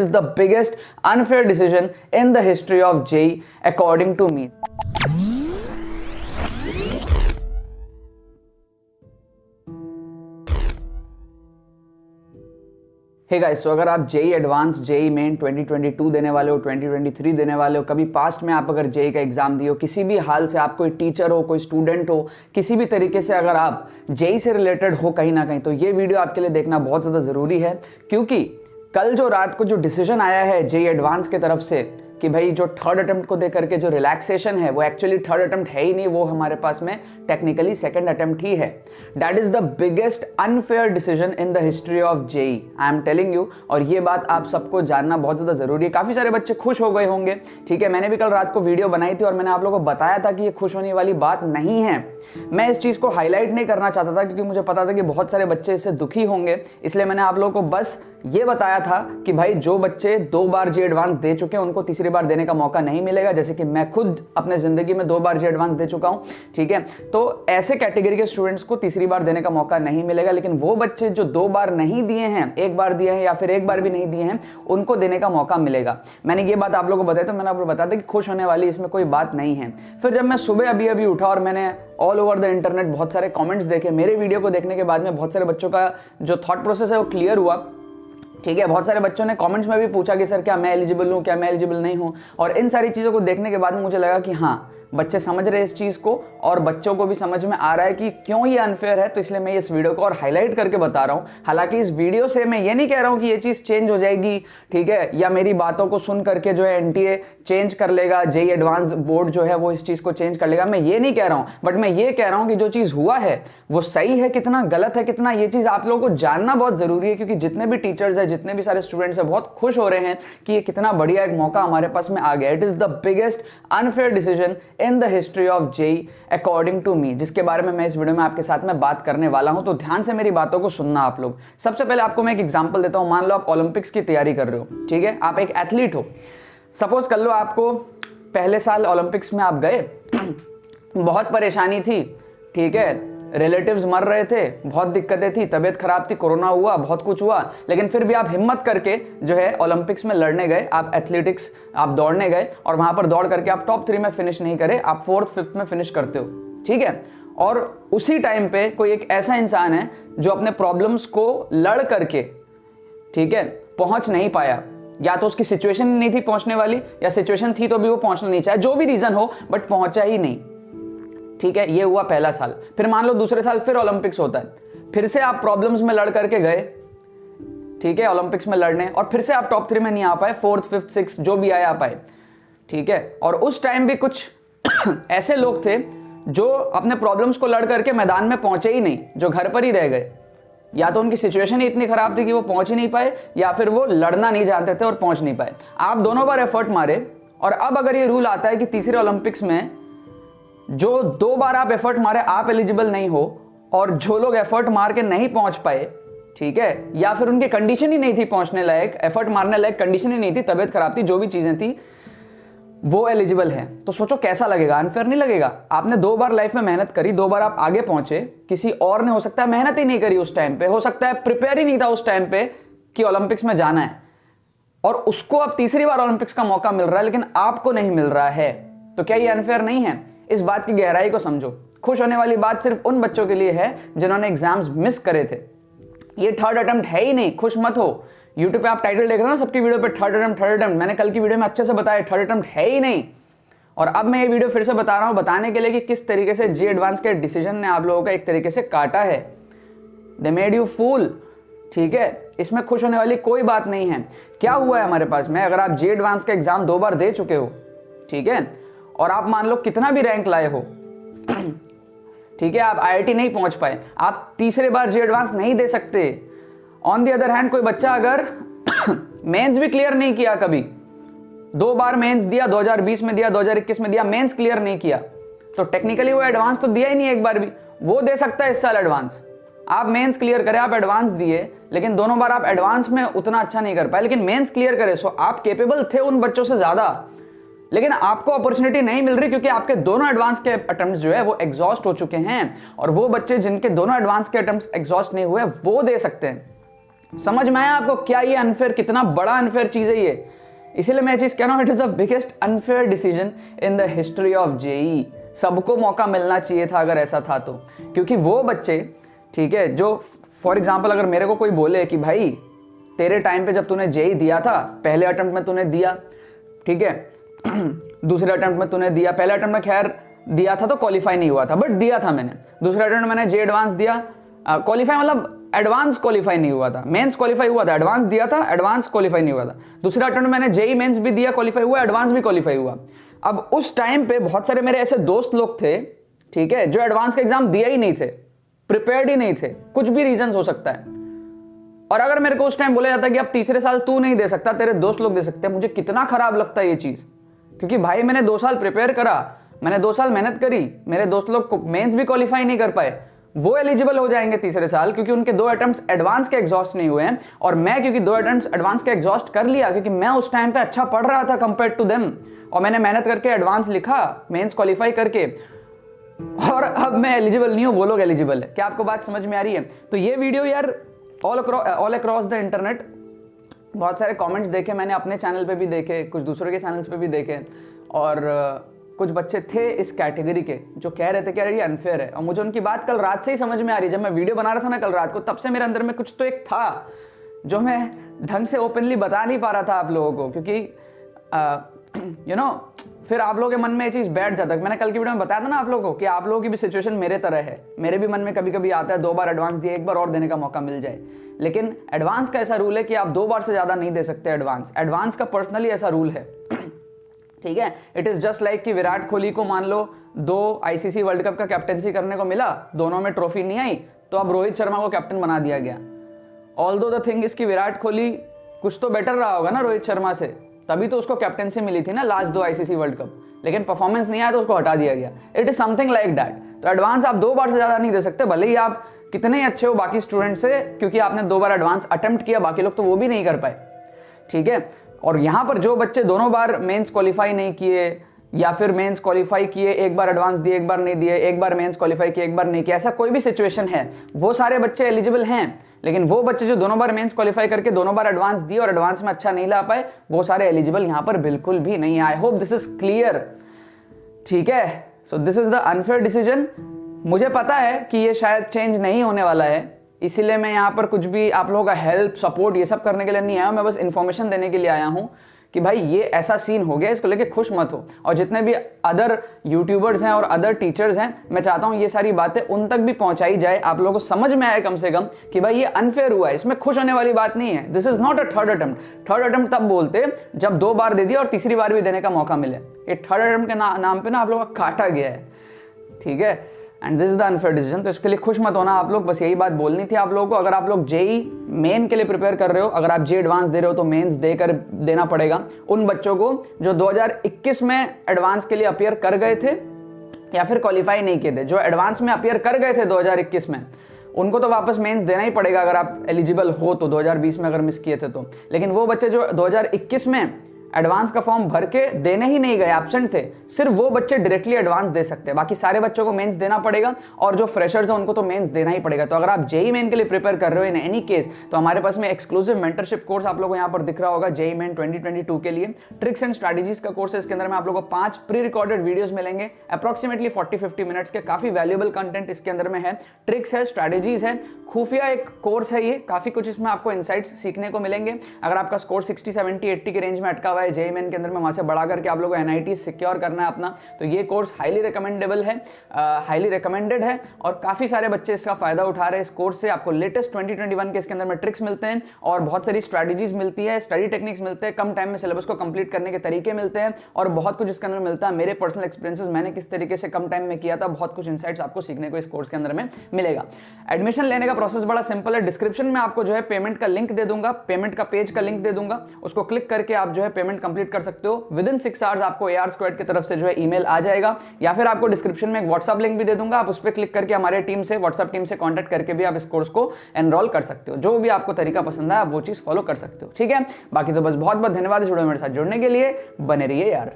is the biggest unfair decision in the history of JEE according to me. Hey guys, तो अगर आप JEE advance, JEE main 2022 देने वाले हो, 2023 देने वाले हो, कभी पास्ट में आप अगर जेई का एग्जाम दिए हो, किसी भी हाल से आप कोई टीचर हो, कोई स्टूडेंट हो, किसी भी तरीके से अगर आप जेई से रिलेटेड हो कहीं ना कहीं, तो ये वीडियो आपके लिए देखना बहुत ज़्यादा ज़रूरी है। क्योंकि कल जो रात को जो डिसीजन आया है जेई एडवांस के तरफ से कि भाई जो थर्ड अटेम्प्ट को देख करके जो रिलैक्सेशन है वो एक्चुअली थर्ड अटेम्प्ट है ही नहीं, वो हमारे पास में टेक्निकली सेकंड अटेम्प्ट ही है। That is the biggest unfair decision in the history of JEE, I am telling you. और ये बात आप सबको जानना बहुत ज़्यादा ज़रूरी है। काफ़ी सारे बच्चे खुश हो गए होंगे, ठीक है। मैंने भी कल रात को वीडियो बनाई थी और मैंने आप लोगों को बताया था कि ये खुश होने वाली बात नहीं है। मैं इस चीज़ को हाईलाइट नहीं करना चाहता था क्योंकि मुझे पता था कि बहुत सारे बच्चे इससे दुखी होंगे, इसलिए मैंने आप लोगों को बस ये बताया था कि भाई जो बच्चे 2 बार जेई एडवांस दे चुके हैं उनको तीसरी बार देने का मौका नहीं मिलेगा, जैसे कि मैं खुद अपने जिंदगी में 2 बार जेई एडवांस दे चुका हूं, ठीक है। तो ऐसे कैटेगरी के स्टूडेंट्स को तीसरी बार देने का मौका नहीं मिलेगा, लेकिन वो बच्चे जो 2 बार नहीं दिए हैं, 1 बार दिए हैं या फिर 1 बार भी नहीं दिए हैं, उनको देने का मौका मिलेगा। मैंने ये बात आप लोगों को बताई, तो मैंने आपको बताया था कि खुश होने वाली इसमें कोई बात नहीं है। फिर जब मैं सुबह अभी उठा और मैंने ऑल ओवर द इंटरनेट बहुत सारे कमेंट्स देखे, मेरे वीडियो को देखने के बाद में बहुत सारे बच्चों का जो थॉट प्रोसेस है वो क्लियर हुआ, ठीक है। बहुत सारे बच्चों ने कमेंट्स में भी पूछा कि सर क्या मैं एलिजिबल हूँ, क्या मैं एलिजिबल नहीं हूँ। और इन सारी चीज़ों को देखने के बाद में मुझे लगा कि हाँ, बच्चे समझ रहे हैं इस चीज़ को और बच्चों को भी समझ में आ रहा है कि क्यों ये अनफेयर है। तो इसलिए मैं इस वीडियो को और हाईलाइट करके बता रहा हूँ। हालांकि इस वीडियो से मैं ये नहीं कह रहा हूँ कि ये चीज़ चेंज हो जाएगी, ठीक है, या मेरी बातों को सुन करके जो है एनटीए चेंज कर लेगा, जेई एडवांस बोर्ड जो है वो इस चीज़ को चेंज कर लेगा, मैं ये नहीं कह रहा हूँ। बट मैं ये कह रहा हूँ कि जो चीज़ हुआ है वो सही है कितना, गलत है कितना, ये चीज़ आप लोगों को जानना बहुत ज़रूरी है। क्योंकि जितने भी टीचर्स हैं, जितने भी सारे स्टूडेंट्स हैं, बहुत खुश हो रहे हैं कि ये कितना बढ़िया एक मौका हमारे पास में आ गया। It is the biggest unfair decision in the history of JEE according to me, जिसके बारे में मैं इस वीडियो में आपके साथ में बात करने वाला हूं। तो ध्यान से मेरी बातों को सुनना आप लोग। सबसे पहले आपको मैं एक एग्जांपल देता हूं। मान लो आप ओलंपिक्स की तैयारी कर रहे हो, ठीक है, आप एक एथलीट हो। सपोज कर लो आपको पहले साल ओलंपिक्स में आप गए, बहुत परेशानी थी, ठीक है, रिलेटिव्स मर रहे थे, बहुत दिक्कतें थी, तबीयत खराब थी, कोरोना हुआ, बहुत कुछ हुआ, लेकिन फिर भी आप हिम्मत करके जो है ओलंपिक्स में लड़ने गए, आप एथलेटिक्स आप दौड़ने गए और वहां पर दौड़ करके आप टॉप 3 में फिनिश नहीं करे, आप 4th 5th में फिनिश करते हो, ठीक है। और उसी टाइम पे कोई एक ऐसा इंसान है जो अपने प्रॉब्लम्स को लड़ करके, ठीक है, पहुंच नहीं पाया, या तो उसकी सिचुएशन नहीं थी पहुंचने वाली, या सिचुएशन थी तो भी वो पहुंचना नहीं चाहे, जो भी रीजन हो, बट पहुंचा ही नहीं, ठीक है। ये हुआ पहला साल। फिर मान लो दूसरे साल फिर ओलंपिक्स होता है, फिर से आप प्रॉब्लम्स में लड़ करके गए, ठीक है, ओलंपिक्स में लड़ने, और फिर से आप टॉप 3 में नहीं आ पाए, 4th 5th 6th जो भी आए आ पाए, ठीक है। और उस टाइम भी कुछ ऐसे लोग थे जो अपने प्रॉब्लम्स को लड़ करके मैदान में पहुंचे ही नहीं, जो घर पर ही रह गए। या तो उनकी सिचुएशन ही इतनी खराब थी कि वो पहुंच ही नहीं पाए, या फिर वो लड़ना नहीं जानते थे और पहुंच नहीं पाए। आप दोनों बार एफर्ट मारे, और अब अगर ये रूल आता है कि तीसरे ओलंपिक्स में जो 2 बार आप एफर्ट मारे आप एलिजिबल नहीं हो, और जो लोग एफर्ट मार के नहीं पहुंच पाए, ठीक है, या फिर उनकी कंडीशन ही नहीं थी पहुंचने लायक, एफर्ट मारने लायक कंडीशन ही नहीं थी, तबीयत खराब थी, जो भी चीजें थी, वो एलिजिबल है, तो सोचो कैसा लगेगा? अनफेयर नहीं लगेगा? आपने 2 बार लाइफ में मेहनत करी, 2 बार आप आगे पहुंचे, किसी और ने हो सकता है मेहनत ही नहीं करी उस टाइम पे, हो सकता है प्रिपेयर ही नहीं था उस टाइम पे कि ओलंपिक्स में जाना है, और उसको अब तीसरी बार ओलंपिक्स का मौका मिल रहा है, लेकिन आपको नहीं मिल रहा है। तो क्या ये अनफेयर नहीं है? इस बात की गहराई को समझो। खुश होने वाली बात सिर्फ उन बच्चों के लिए है जिन्होंने एग्जाम्स मिस करे थे। ये थर्ड अटेम्प्ट है ही नहीं, खुश मत हो। यूट्यूब पे आप टाइटल देख रहे हो ना सबकी वीडियो पे, थर्ड अटेम्प्ट। मैंने कल की वीडियो में अच्छे से बताया थर्ड अटेम्प्ट है ही नहीं। और अब मैं ये वीडियो फिर से बता रहा हूं बताने के लिए कि किस तरीके से जेई एडवांस के डिसीजन ने आप लोगों का एक तरीके से काटा है। दे मेड यू फूल, ठीक है। इसमें खुश होने वाली कोई बात नहीं है। क्या हुआ है हमारे पास में, अगर आप जेई एडवांस का एग्जाम 2 बार दे चुके हो, ठीक है, और आप मान लो कितना भी रैंक लाए हो, ठीक है, आप आईआईटी नहीं पहुंच पाए, आप तीसरे बार जेई एडवांस नहीं दे सकते। ऑन दी अदर हैंड कोई बच्चा अगर मेंस भी क्लियर नहीं किया, कभी 2 बार मेंस दिया, 2020 में दिया, 2021 में दिया, मेंस क्लियर नहीं किया, तो टेक्निकली वो एडवांस तो दिया ही नहीं एक बार भी, वो दे सकता है इस साल एडवांस। आप मेंस क्लियर करें, आप एडवांस दिए, लेकिन दोनों बार आप एडवांस में उतना अच्छा नहीं कर पाए, लेकिन मेंस क्लियर करे, सो आप केपेबल थे उन बच्चों से ज्यादा, लेकिन आपको अपॉर्चुनिटी नहीं मिल रही क्योंकि आपके दोनों एडवांस के अटेम्प्ट्स जो है वो एग्जॉस्ट हो चुके हैं। और वो बच्चे जिनके दोनों एडवांस के अटेम्प्ट्स एग्जॉस्ट नहीं हुए वो दे सकते हैं। समझ में आया आपको क्या ये अनफेयर, कितना बड़ा अनफेयर चीज है ये? इसीलिए मैं चीज कह रहा हूं, it is the biggest unfair decision in the history of JEE. सबको मौका मिलना चाहिए था अगर ऐसा था तो, क्योंकि वो बच्चे, ठीक है, जो फॉर एग्जाम्पल अगर मेरे को कोई बोले कि भाई तेरे टाइम पे जब तूने जेई दिया था, पहले अटेम्प्ट में तूने दिया, ठीक है, दूसरे अटेम्प्ट में तूने दिया, पहले अटेम्प्ट में खैर दिया था तो क्वालिफाई नहीं हुआ था, बट दिया था मैंने, दूसरे अटेम्प्ट में मैंने जे एडवांस दिया, क्वालिफाई मतलब एडवांस क्वालिफाई नहीं हुआ था, मेंस क्वालिफाई हुआ था, एडवांस दिया था, एडवांस क्वालिफाई नहीं हुआ था, दूसरे अटेम्प्ट में मैंने जेई मेंस भी दिया, क्वालिफाई हुआ, एडवांस भी क्वालिफाई हुआ। अब उस टाइम पे बहुत सारे मेरे ऐसे दोस्त लोग थे, ठीक है, जो एडवांस का एग्जाम दिया ही नहीं थे, प्रिपेयर्ड ही नहीं थे, कुछ भी रीजन हो सकता है। और अगर मेरे को उस टाइम बोला जाता कि अब तीसरे साल तू नहीं दे सकता, तेरे दोस्त लोग दे सकते हैं, मुझे कितना खराब लगता है ये चीज, क्योंकि भाई मैंने 2 साल प्रिपेयर करा, मैंने 2 साल मेहनत करी, मेरे दोस्त लोग मेंस भी क्वालिफाई नहीं कर पाए, वो एलिजिबल हो जाएंगे तीसरे साल क्योंकि उनके 2 अटेम्प्ट्स एडवांस के एग्जॉस्ट नहीं हुए हैं, और मैं क्योंकि 2 अटेम्प्ट्स एडवांस के एग्जॉस्ट कर लिया क्योंकि मैं उस टाइम पे अच्छा पढ़ रहा था कंपेयर टू देम, और मैंने मेहनत करके एडवांस लिखा मेंस क्वालिफाई करके, और अब मैं एलिजिबल नहीं हूं, वो लोग एलिजिबल है। क्या आपको बात समझ में आ रही है? तो ये वीडियो यार ऑल अक्रॉस द इंटरनेट बहुत सारे कमेंट्स देखे मैंने, अपने चैनल पे भी देखे, कुछ दूसरों के चैनल्स पे भी देखे, और कुछ बच्चे थे इस कैटेगरी के जो कह रहे थे कि यार ये अनफेयर है, और मुझे उनकी बात कल रात से ही समझ में आ रही है। जब मैं वीडियो बना रहा था ना कल रात को, तब से मेरे अंदर में कुछ तो एक था जो मैं ढंग से ओपनली बता नहीं पा रहा था आप लोगों को, क्योंकि यू नो फिर आप लोगों के मन में ये चीज़ बैठ जाता है। मैंने कल की वीडियो में बताया था ना आप लोगों को कि आप लोगों की भी सिचुएशन मेरे तरह है, मेरे भी मन में कभी कभी आता है 2 बार एडवांस दिए, 1 बार और देने का मौका मिल जाए, लेकिन एडवांस का ऐसा रूल है कि आप 2 बार से ज़्यादा नहीं दे सकते एडवांस का पर्सनली ऐसा रूल है, ठीक है। इट इज जस्ट लाइक कि विराट कोहली को मान लो 2 आईसीसी वर्ल्ड कप का कैप्टनसी करने को मिला, दोनों में ट्रॉफी नहीं आई, तो अब रोहित शर्मा को कैप्टन बना दिया गया। ऑल्दो द थिंग इज कि विराट कोहली कुछ तो बेटर रहा होगा ना रोहित शर्मा से, तभी तो उसको कैप्टनसी मिली थी ना लास्ट 2 आईसीसी वर्ल्ड कप, लेकिन परफॉर्मेंस नहीं आया तो उसको हटा दिया गया। It is something like that. तो एडवांस आप 2 बार से ज्यादा नहीं दे सकते, भले ही आप कितने ही अच्छे हो बाकी स्टूडेंट से, क्योंकि आपने 2 बार एडवांस अटेम्प्ट किया, बाकी लोग तो वो भी नहीं कर पाए, ठीक है। और यहां पर जो बच्चे दोनों बार मेंस क्वालिफाई नहीं किए, या फिर मेंस क्वालिफाई किए, 1 बार एडवांस दिए 1 बार नहीं दिए, 1 बार मेंस क्वालिफाई किए 1 बार नहीं किया, ऐसा कोई भी सिचुएशन है, वो सारे बच्चे एलिजिबल हैं। लेकिन वो बच्चे जो दोनों बार मेंस क्वालिफाई करके दोनों बार एडवांस दिए और एडवांस में अच्छा नहीं ला पाए, वो सारे एलिजिबल यहां पर बिल्कुल भी नहीं है। I hope this is clear, ठीक है। So this is the unfair decision. मुझे पता है कि ये शायद चेंज नहीं होने वाला है, इसीलिए मैं यहाँ पर कुछ भी आप लोगों का हेल्प सपोर्ट ये सब करने के लिए नहीं आया हूँ, मैं बस इन्फॉर्मेशन देने के लिए आया हूँ कि भाई ये ऐसा सीन हो गया, इसको लेके खुश मत हो। और जितने भी अदर यूट्यूबर्स हैं और अदर टीचर्स हैं, मैं चाहता हूँ ये सारी बातें उन तक भी पहुंचाई जाए, आप लोगों को समझ में आए कम से कम कि भाई ये अनफेयर हुआ है, इसमें खुश होने वाली बात नहीं है। This is not a third attempt. Third attempt तब बोलते जब 2 बार दे दिया और तीसरी बार भी देने का मौका मिले। ये थर्ड अटेम्प्ट के नाम पे ना आप लोगों का काटा गया है, ठीक है। And this is the unfair decision. तो इसके लिए खुश मत होना आप लोग, बस यही बात बोलनी थी आप लोगों को। अगर आप लोग जेई मेन के लिए प्रिपेयर कर रहे हो, अगर आप जे एडवांस दे रहे हो, तो मेंस देकर देना पड़ेगा उन बच्चों को जो 2021 में एडवांस के लिए अपीयर कर गए थे या फिर क्वालिफाई नहीं किए थे। जो एडवांस में अपीयर कर गए थे 2021 में, उनको तो वापस मेंस देना ही पड़ेगा अगर आप एलिजिबल हो तो, 2020 में अगर मिस किए थे तो। लेकिन वो बच्चे जो 2021 में एडवांस का फॉर्म भर के देने ही नहीं गए, एब्सेंट थे, सिर्फ वो बच्चे डायरेक्टली एडवांस दे सकते हैं, बाकी सारे बच्चों को मेंस देना पड़ेगा, और जो फ्रेशर्स हैं उनको तो मेंस देना ही पड़ेगा। तो अगर आप जेई मेन के लिए प्रिपेयर कर रहे हो इन एनी केस, तो हमारे पास में एक्सक्लूसिव मेंटरशिप कोर्स आप लोगों को यहाँ पर दिख रहा होगा, जेई मेन 2022 के लिए ट्रिक्स एंड स्ट्रैटेजीज का कोर्स है। इसके अंदर में आप लोगों को 5 प्री रिकॉर्डेड वीडियोज मिलेंगे, अप्रॉक्सीमेटली 40-50 मिनट्स के, काफी वैल्यूएबल कंटेंट इसके अंदर में है, ट्रिक्स है, स्ट्रैटेजीज है, खुफिया एक कोर्स है ये, काफी कुछ इसमें आपको इनसाइट्स सीखने को मिलेंगे। अगर आपका स्कोर 60, 70, 80 के रेंज में अटका हुआ है जेई मेन के अंदर में, वहां से बढ़ा करके आप लोगों को एनआईटी सिक्योर करना है अपना, तो ये कोर्स हाईली रिकमेंडेबल है, हाईली रिकमेंडेड है, और काफी सारे बच्चे इसका फायदा उठा रहे हैं। इस कोर्स से आपको लेटेस्ट 2021 के इसके अंदर में ट्रिक्स मिलते हैं, और बहुत सारी स्ट्रैटेजीज मिलती है, स्टडी टेक्निक्स मिलते हैं, कम टाइम में सिलेबस को कंप्लीट करने के तरीके मिलते हैं, और बहुत कुछ इसके अंदर मिलता है। मेरे पर्सनल एक्सपीरियंसेस, मैंने किस तरीके से कम टाइम में किया था, बहुत कुछ इनसाइट्स आपको सीखने को इस कोर्स के अंदर में मिलेगा। एडमिशन लेने का प्रोसेस बड़ा सिंपल है, डिस्क्रिप्शन में आपको जो है पेमेंट का लिंक दे दूंगा, पेमेंट का पेज का लिंक दे दूंगा, उसको क्लिक करके आप जो है पेमेंट कंप्लीट कर सकते हो। विद इन 6 आवर्स आपको AR स्क्वाड की तरफ से जो है ईमेल आ जाएगा, या फिर आपको डिस्क्रिप्शन में एक व्हाट्सएप लिंक भी दे दूंगा, आप उस पर क्लिक करके हमारे टीम से, व्हाट्सएप टीम से कांटेक्ट करके भी आप इस कोर्स को एनरोल कर सकते हो। जो भी आपको तरीका पसंद है आप वो चीज फॉलो कर सकते हो, ठीक है। बाकी तो बस बहुत बहुत धन्यवाद इस वीडियो में मेरे साथ जुड़ने के लिए, बने रहिए यार।